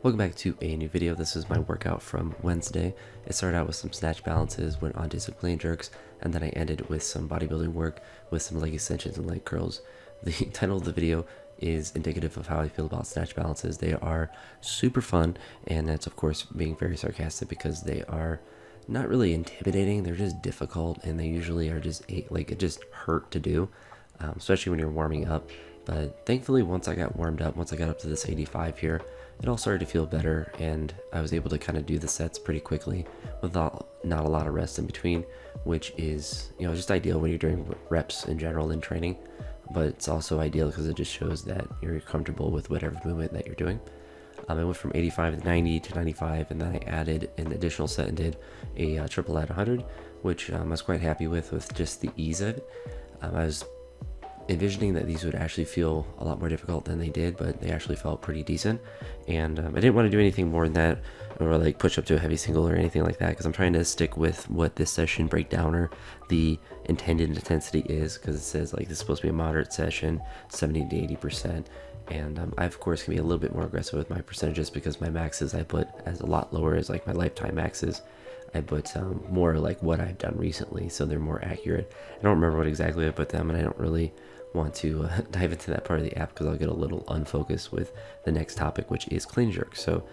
Welcome back to a new video. This is my workout from Wednesday. It started out with some snatch balances, went on to some clean jerks, and then I ended with some bodybuilding work with some leg extensions and leg curls. The title of the video is indicative of how I feel about snatch balances. They are super fun, and that's of course being very sarcastic because they are not really intimidating. They're just difficult, and they usually are just it just hurt to do, especially when you're warming up. But thankfully, once I got warmed up, once I got up to this 85 here, it all started to feel better, and I was able to kind of do the sets pretty quickly without not a lot of rest in between, which is, just ideal when you're doing reps in general in training. But it's also ideal because it just shows that you're comfortable with whatever movement that you're doing. I went from 85 to 90 to 95, and then I added an additional set and did a triple at 100, which I was quite happy with just the ease of it. I was envisioning that these would actually feel a lot more difficult than they did, but they actually felt pretty decent. And I didn't want to do anything more than that, or like push up to a heavy single or anything like that, because I'm trying to stick with what this session breakdowner, the intended intensity is, because it says like this is supposed to be a moderate session, 70 to 80%. And I of course can be a little bit more aggressive with my percentages because my maxes I put as a lot lower as like my lifetime maxes. I put more like what I've done recently, so they're more accurate. I don't remember what exactly I put them, and I don't really want to dive into that part of the app because I'll get a little unfocused with the next topic, which is clean jerks. So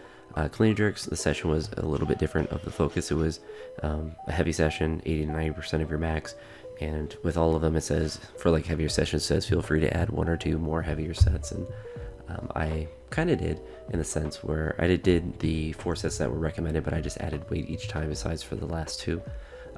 clean jerks, the session was a little bit different of the focus. It was a heavy session, 80 to 90% of your max, and with all of them it says for like heavier sessions, it says feel free to add one or two more heavier sets. And I kind of did, in the sense where I did the 4 sets that were recommended, but I just added weight each time besides for the last 2.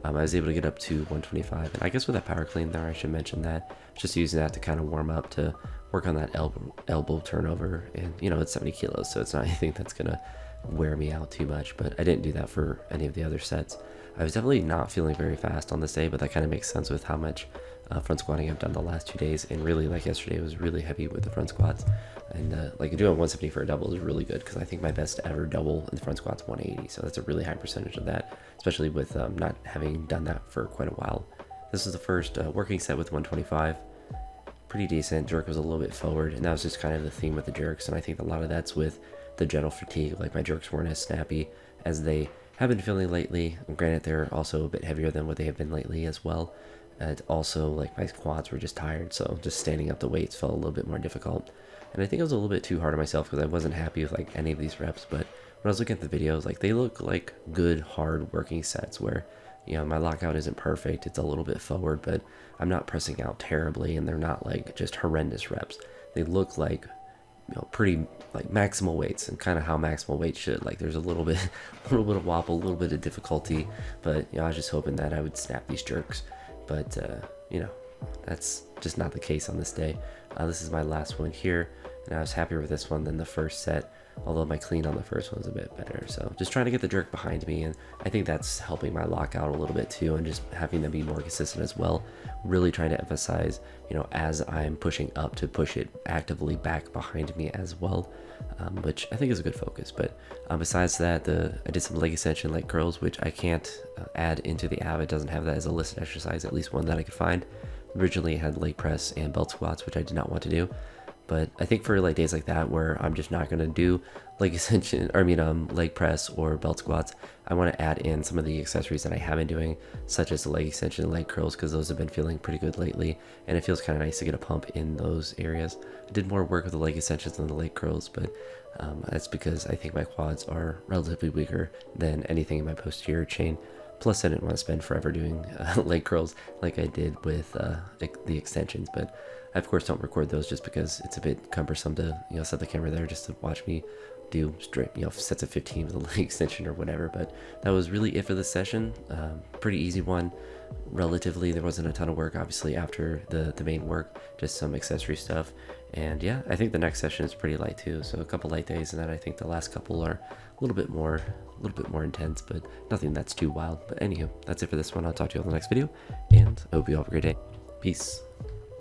I was able to get up to 125, and I guess with that power clean there, I should mention that just using that to kind of warm up, to work on that elbow turnover. And it's 70 kilos, so it's not anything that's gonna wear me out too much, but I didn't do that for any of the other sets. I was definitely not feeling very fast on this day, but that kind of makes sense with how much front squatting I've done the last 2 days. And really, like yesterday, was really heavy with the front squats, and like doing 170 for a double is really good, because I think my best ever double in the front squat's 180, so that's a really high percentage of that, especially with not having done that for quite a while. This is the first working set with 125. Pretty decent. Jerk was a little bit forward, and that was just kind of the theme with the jerks, and I think a lot of that's with the general fatigue. Like my jerks weren't as snappy as they have been feeling lately. Granted, they're also a bit heavier than what they have been lately as well. And also, like, my quads were just tired, so just standing up the weights felt a little bit more difficult. And I think I was a little bit too hard on myself because I wasn't happy with like any of these reps. But when I was looking at the videos, like, they look like good hard working sets where my lockout isn't perfect, it's a little bit forward, but I'm not pressing out terribly, and they're not like just horrendous reps. They look like pretty like maximal weights, and kind of how maximal weights should. Like, there's a little bit of wobble, a little bit of difficulty, but I was just hoping that I would snap these jerks. But that's just not the case on this day. This is my last one here, and I was happier with this one than the first set, although my clean on the first one's a bit better. So just trying to get the jerk behind me, and I think that's helping my lockout a little bit too, and just having them be more consistent as well. Really trying to emphasize, as I'm pushing up, to push it actively back behind me as well, which I think is a good focus. But besides that, I did some leg extension, leg curls, which I can't add into the app. It doesn't have that as a listed exercise, at least one that I could find. Originally it had leg press and belt squats, which I did not want to do. But I think for like days like that where I'm just not going to do leg extension, leg press or belt squats, I want to add in some of the accessories that I have been doing, such as the leg extension and leg curls, because those have been feeling pretty good lately, and it feels kind of nice to get a pump in those areas. I did more work with the leg extensions than the leg curls, but that's because I think my quads are relatively weaker than anything in my posterior chain. Plus, I didn't want to spend forever doing leg curls like I did with the extensions, but I of course don't record those just because it's a bit cumbersome to set the camera there just to watch me do straight sets of 15 with a leg extension or whatever. But that was really it for this session. Pretty easy one, relatively. There wasn't a ton of work obviously after the main work, just some accessory stuff. And yeah, I think the next session is pretty light too, so a couple light days, and then I think the last couple are a little bit more intense, but nothing that's too wild. But anywho, that's it for this one. I'll talk to you on the next video, and I hope you all have a great day. Peace.